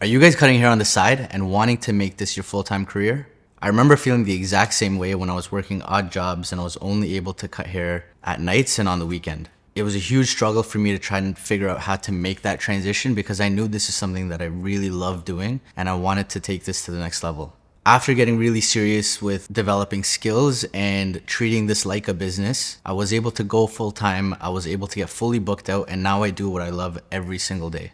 Are you guys cutting hair on the side and wanting to make this your full-time career? I remember feeling the exact same way when I was working odd jobs and I was only able to cut hair at nights and on the weekend. It was a huge struggle for me to try and figure out how to make that transition because I knew this is something that I really love doing and I wanted to take this to the next level. After getting really serious with developing skills and treating this like a business, I was able to go full-time, I was able to get fully booked out, and now I do what I love every single day.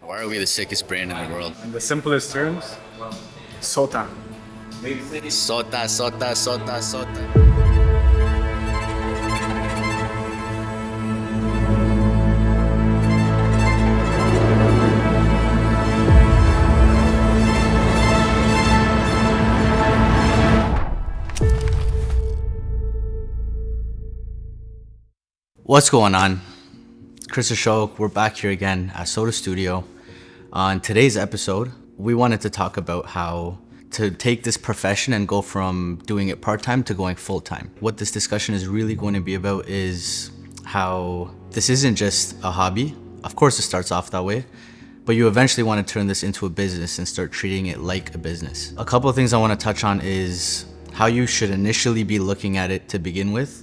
Why are we the sickest brand in the world? In the simplest terms, sota. Sota, sota, sota, sota. What's going on? Chris Ashok, we're back here again at Soda Studio. On today's episode, we wanted to talk about how to take this profession and go from doing it part-time to going full-time. What this discussion is really going to be about is how this isn't just a hobby. Of course, it starts off that way, but you eventually want to turn this into a business and start treating it like a business. A couple of things I want to touch on is how you should initially be looking at it to begin with,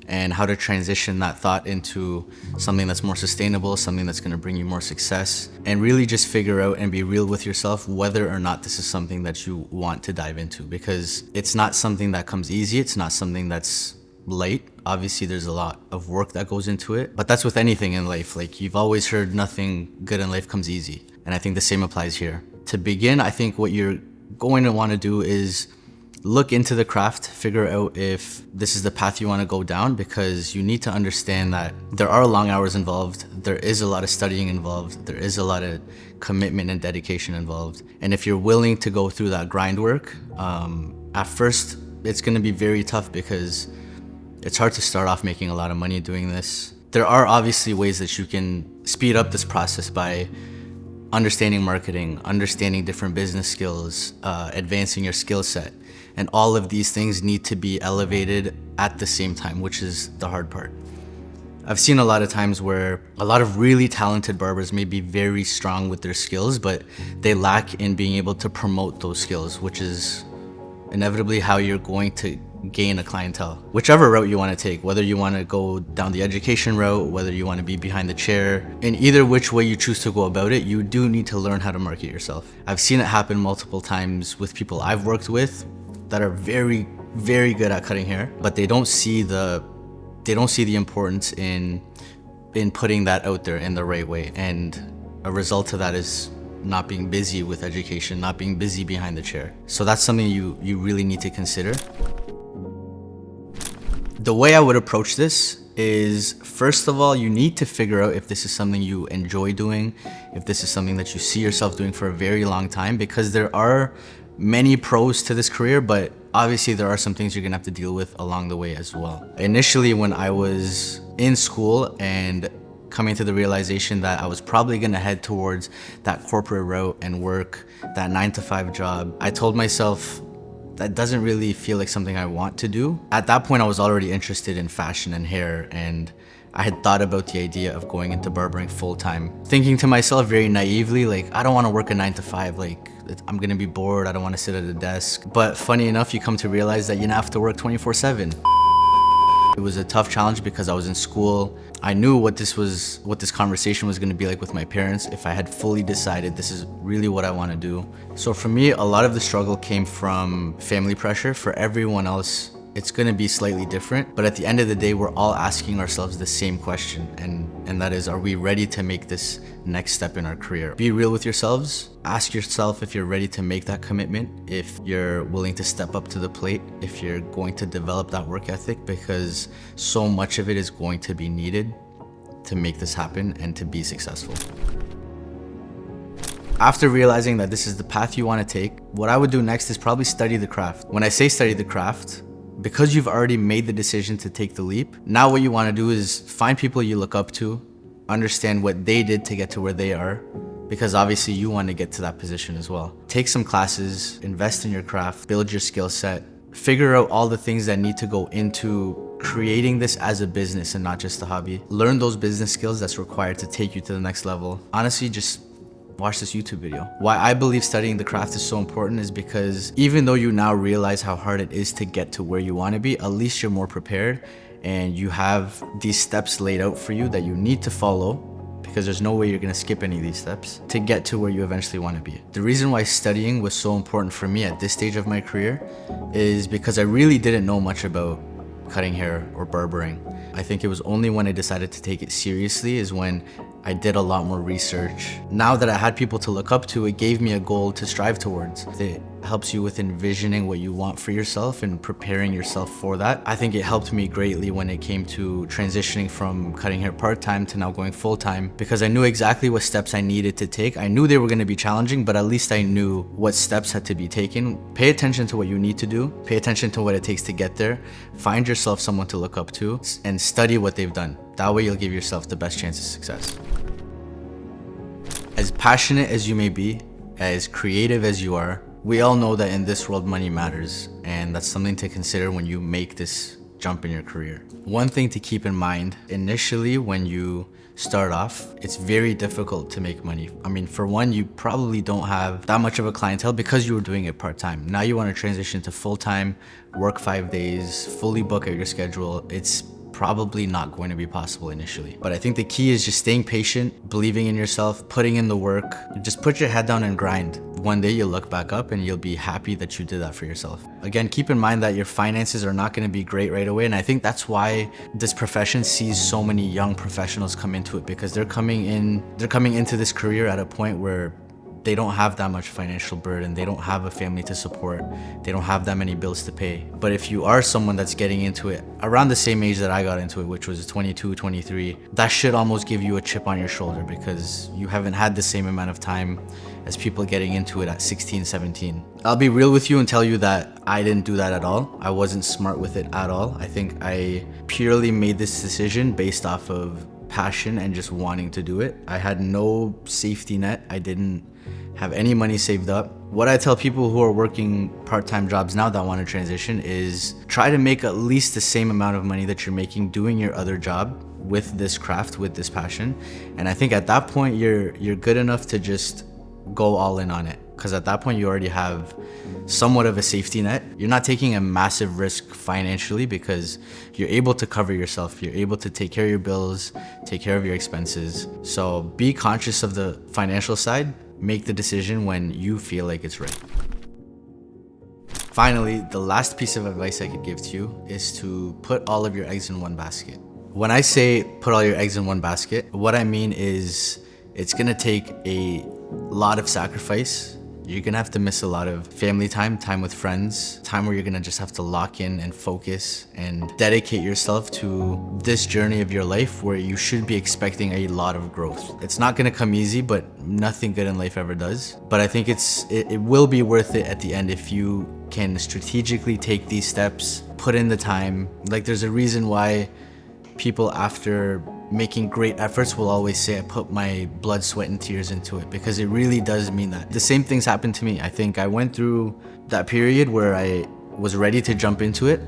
and how to transition that thought into something that's more sustainable, something that's going to bring you more success, and really just figure out and be real with yourself whether or not this is something that you want to dive into, because it's not something that comes easy. It's not something that's light. Obviously, there's a lot of work that goes into it, but that's with anything in life. Like, you've always heard nothing good in life comes easy, and I think the same applies here. To begin, I think what you're going to want to do is look into the craft, figure out if this is the path you want to go down, because you need to understand that there are long hours involved, there is a lot of studying involved, there is a lot of commitment and dedication involved. And if you're willing to go through that grind work, at first it's going to be very tough because it's hard to start off making a lot of money doing this. There are obviously ways that you can speed up this process by understanding marketing, understanding different business skills, advancing your skill set. And all of these things need to be elevated at the same time, which is the hard part. I've seen a lot of times where a lot of really talented barbers may be very strong with their skills, but they lack in being able to promote those skills, which is inevitably how you're going to gain a clientele. Whichever route you want to take, whether you want to go down the education route, whether you want to be behind the chair, in either which way you choose to go about it, you do need to learn how to market yourself. I've seen it happen multiple times with people I've worked with that are very, very good at cutting hair, but they don't see the importance in putting that out there in the right way. And a result of that is not being busy with education, not being busy behind the chair. So that's something you really need to consider. The way I would approach this is, first of all, you need to figure out if this is something you enjoy doing, if this is something that you see yourself doing for a very long time, because there are many pros to this career, but obviously there are some things you're gonna have to deal with along the way as well. Initially, when I was in school and coming to the realization that I was probably gonna head towards that corporate route and work that 9-to-5 job, I told myself that doesn't really feel like something I want to do. At that point, I was already interested in fashion and hair, and I had thought about the idea of going into barbering full-time, thinking to myself very naively, like, I don't want to work a 9-to-5, like, I'm gonna be bored, I don't want to sit at a desk. But funny enough, you come to realize that you have to work 24/7. It was a tough challenge because I was in school. I knew what this conversation was gonna be like with my parents if I had fully decided this is really what I want to do. So for me, a lot of the struggle came from family pressure. For everyone else, it's gonna be slightly different, but at the end of the day, we're all asking ourselves the same question, and that is, are we ready to make this next step in our career? Be real with yourselves. Ask yourself if you're ready to make that commitment, if you're willing to step up to the plate, if you're going to develop that work ethic, because so much of it is going to be needed to make this happen and to be successful. After realizing that this is the path you want to take, what I would do next is probably study the craft. When I say study the craft, because you've already made the decision to take the leap, now what you want to do is find people you look up to, understand what they did to get to where they are, because obviously you want to get to that position as well. Take some classes, invest in your craft, build your skill set, figure out all the things that need to go into creating this as a business and not just a hobby. Learn those business skills that's required to take you to the next level. Honestly, just watch this YouTube video. Why I believe studying the craft is so important is because even though you now realize how hard it is to get to where you want to be, at least you're more prepared and you have these steps laid out for you that you need to follow, because there's no way you're gonna skip any of these steps to get to where you eventually want to be. The reason why studying was so important for me at this stage of my career is because I really didn't know much about cutting hair or barbering. I think it was only when I decided to take it seriously is when I did a lot more research. Now that I had people to look up to, it gave me a goal to strive towards. It helps you with envisioning what you want for yourself and preparing yourself for that. I think it helped me greatly when it came to transitioning from cutting hair part-time to now going full-time, because I knew exactly what steps I needed to take. I knew they were going to be challenging, but at least I knew what steps had to be taken. Pay attention to what you need to do. Pay attention to what it takes to get there. Find yourself someone to look up to and study what they've done. That way you'll give yourself the best chance of success. As passionate as you may be, as creative as you are, we all know that in this world money matters, and that's something to consider when you make this jump in your career. One thing to keep in mind, initially when you start off, it's very difficult to make money. I mean, for one, you probably don't have that much of a clientele because you were doing it part-time. Now you want to transition to full-time, work 5 days, fully book out your schedule. It's probably not going to be possible initially. But I think the key is just staying patient, believing in yourself, putting in the work. Just put your head down and grind. One day you'll look back up and you'll be happy that you did that for yourself. Again, keep in mind that your finances are not going to be great right away. And I think that's why this profession sees so many young professionals come into it, because they're coming into this career at a point where they don't have that much financial burden. They don't have a family to support. They don't have that many bills to pay. But if you are someone that's getting into it around the same age that I got into it, which was 22, 23, that should almost give you a chip on your shoulder, because you haven't had the same amount of time as people getting into it at 16, 17. I'll be real with you and tell you that I didn't do that at all. I wasn't smart with it at all. I think I purely made this decision based off of passion and just wanting to do it. I had no safety net. I didn't have any money saved up. What I tell people who are working part-time jobs now that want to transition is try to make at least the same amount of money that you're making doing your other job with this craft, with this passion. And I think at that point you're good enough to just go all in on it, because at that point you already have somewhat of a safety net. You're not taking a massive risk financially because you're able to cover yourself. You're able to take care of your bills, take care of your expenses. So be conscious of the financial side. Make the decision when you feel like it's right. Finally, the last piece of advice I could give to you is to put all of your eggs in one basket. When I say put all your eggs in one basket, what I mean is it's gonna take a lot of sacrifice. You're gonna have to miss a lot of family time, time with friends, time where you're gonna just have to lock in and focus and dedicate yourself to this journey of your life where you should be expecting a lot of growth. It's not gonna come easy, but nothing good in life ever does. But I think it will be worth it at the end if you can strategically take these steps, put in the time. Like, there's a reason why people after making great efforts will always say I put my blood, sweat, and tears into it, because it really does mean that. The same things happened to me. I think I went through that period where I was ready to jump into it,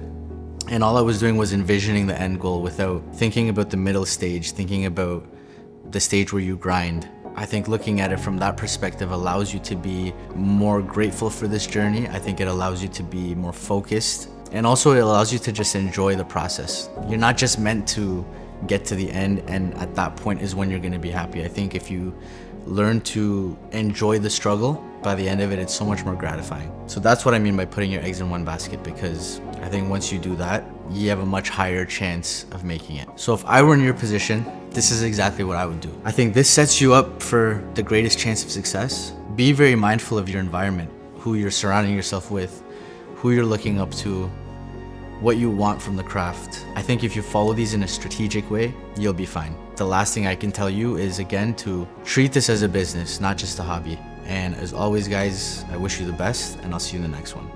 and all I was doing was envisioning the end goal without thinking about the middle stage, thinking about the stage where you grind. I think looking at it from that perspective allows you to be more grateful for this journey. I think it allows you to be more focused, and also it allows you to just enjoy the process. You're not just meant to get to the end and at that point is when you're going to be happy. I think if you learn to enjoy the struggle, by the end of it, it's so much more gratifying. So that's what I mean by putting your eggs in one basket, because I think once you do that, you have a much higher chance of making it. So if I were in your position, this is exactly what I would do. I think this sets you up for the greatest chance of success. Be very mindful of your environment, who you're surrounding yourself with, who you're looking up to, what you want from the craft. I think if you follow these in a strategic way, you'll be fine. The last thing I can tell you is, again, to treat this as a business, not just a hobby. And as always, guys, I wish you the best, and I'll see you in the next one.